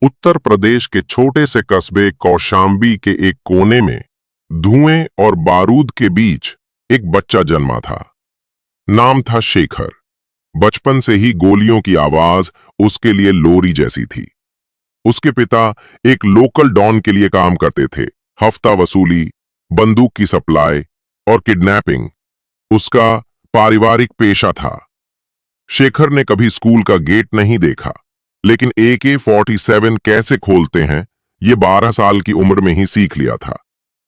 उत्तर प्रदेश के छोटे से कस्बे कौशाम्बी के एक कोने में धुएं और बारूद के बीच एक बच्चा जन्मा था। नाम था शेखर। बचपन से ही गोलियों की आवाज उसके लिए लोरी जैसी थी। उसके पिता एक लोकल डॉन के लिए काम करते थे। हफ्ता वसूली, बंदूक की सप्लाई और किडनैपिंग उसका पारिवारिक पेशा था। शेखर ने कभी स्कूल का गेट नहीं देखा, लेकिन AK-47 कैसे खोलते हैं ये 12 साल की उम्र में ही सीख लिया था।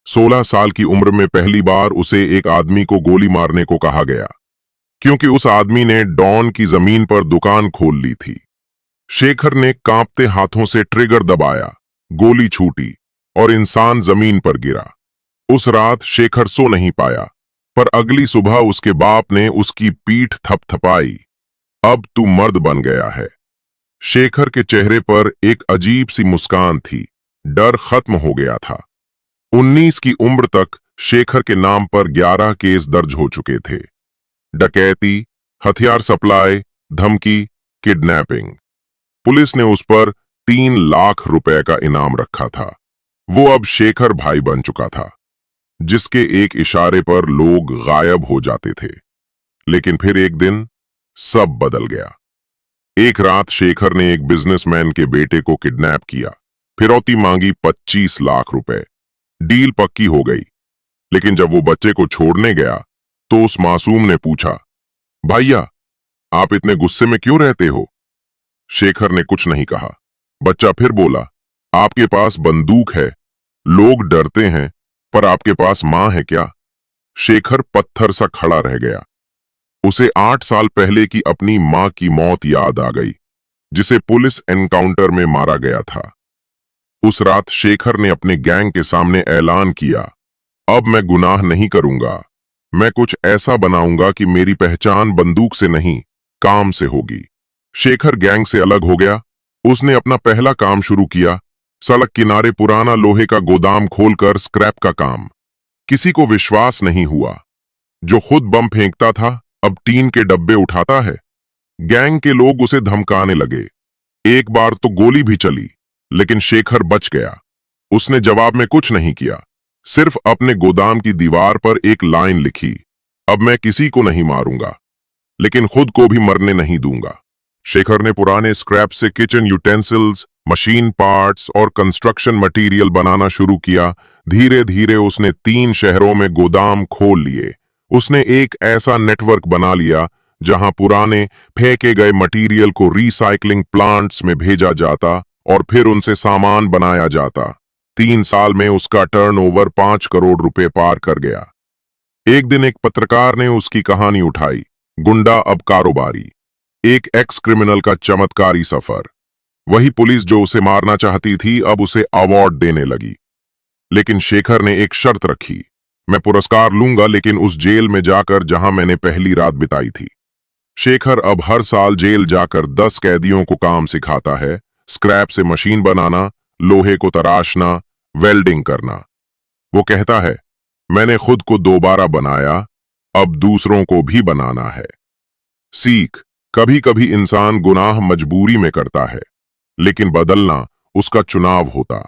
16 साल की उम्र में पहली बार उसे एक आदमी को गोली मारने को कहा गया, क्योंकि उस आदमी ने डॉन की जमीन पर दुकान खोल ली थी। शेखर ने कांपते हाथों से ट्रिगर दबाया, गोली छूटी और इंसान जमीन पर गिरा। उस रात शेखर सो नहीं पाया, पर अगली सुबह उसके बाप ने उसकी पीठ थपथपाई। अब तू मर्द बन गया है। शेखर के चेहरे पर एक अजीब सी मुस्कान थी। डर खत्म हो गया था। 19 की उम्र तक शेखर के नाम पर 11 केस दर्ज हो चुके थे। डकैती, हथियार सप्लाई, धमकी, किडनैपिंग। पुलिस ने उस पर 3 लाख रुपए का इनाम रखा था। वो अब शेखर भाई बन चुका था, जिसके एक इशारे पर लोग गायब हो जाते थे। लेकिन फिर एक दिन सब बदल गया। एक रात शेखर ने एक बिजनेसमैन के बेटे को किडनैप किया, फिरौती मांगी 25 लाख रुपए। डील पक्की हो गई, लेकिन जब वो बच्चे को छोड़ने गया तो उस मासूम ने पूछा, भैया आप इतने गुस्से में क्यों रहते हो? शेखर ने कुछ नहीं कहा। बच्चा फिर बोला, आपके पास बंदूक है, लोग डरते हैं, पर आपके पास मां है क्या? शेखर पत्थर सा खड़ा रह गया। उसे 8 साल पहले की अपनी मां की मौत याद आ गई, जिसे पुलिस एनकाउंटर में मारा गया था। उस रात शेखर ने अपने गैंग के सामने ऐलान किया, अब मैं गुनाह नहीं करूंगा। मैं कुछ ऐसा बनाऊंगा कि मेरी पहचान बंदूक से नहीं, काम से होगी। शेखर गैंग से अलग हो गया। उसने अपना पहला काम शुरू किया, सड़क किनारे पुराना लोहे का गोदाम खोलकर स्क्रैप का काम। किसी को विश्वास नहीं हुआ। जो खुद बम फेंकता था, अब टीन के डब्बे उठाता है। गैंग के लोग उसे धमकाने लगे। एक बार तो गोली भी चली, लेकिन शेखर बच गया। उसने जवाब में कुछ नहीं किया, सिर्फ अपने गोदाम की दीवार पर एक लाइन लिखी, अब मैं किसी को नहीं मारूंगा, लेकिन खुद को भी मरने नहीं दूंगा। शेखर ने पुराने स्क्रैप से किचन यूटेंसिल्स, मशीन पार्ट्स और कंस्ट्रक्शन मटेरियल बनाना शुरू किया। धीरे धीरे उसने 3 शहरों में गोदाम खोल लिए। उसने एक ऐसा नेटवर्क बना लिया जहां पुराने फेंके गए मटेरियल को रिसाइकलिंग प्लांट्स में भेजा जाता और फिर उनसे सामान बनाया जाता। 3 साल में उसका टर्नओवर 5 करोड़ रुपए पार कर गया। एक दिन एक पत्रकार ने उसकी कहानी उठाई, गुंडा अब कारोबारी, एक एक्स क्रिमिनल का चमत्कारी सफर। वही पुलिस जो उसे मारना चाहती थी अब उसे अवार्ड देने लगी। लेकिन शेखर ने एक शर्त रखी, मैं पुरस्कार लूंगा, लेकिन उस जेल में जाकर जहां मैंने पहली रात बिताई थी। शेखर अब हर साल जेल जाकर 10 कैदियों को काम सिखाता है, स्क्रैप से मशीन बनाना, लोहे को तराशना, वेल्डिंग करना। वो कहता है, मैंने खुद को दोबारा बनाया, अब दूसरों को भी बनाना है। सीख, कभी कभी इंसान गुनाह मजबूरी में करता है, लेकिन बदलना उसका चुनाव होता।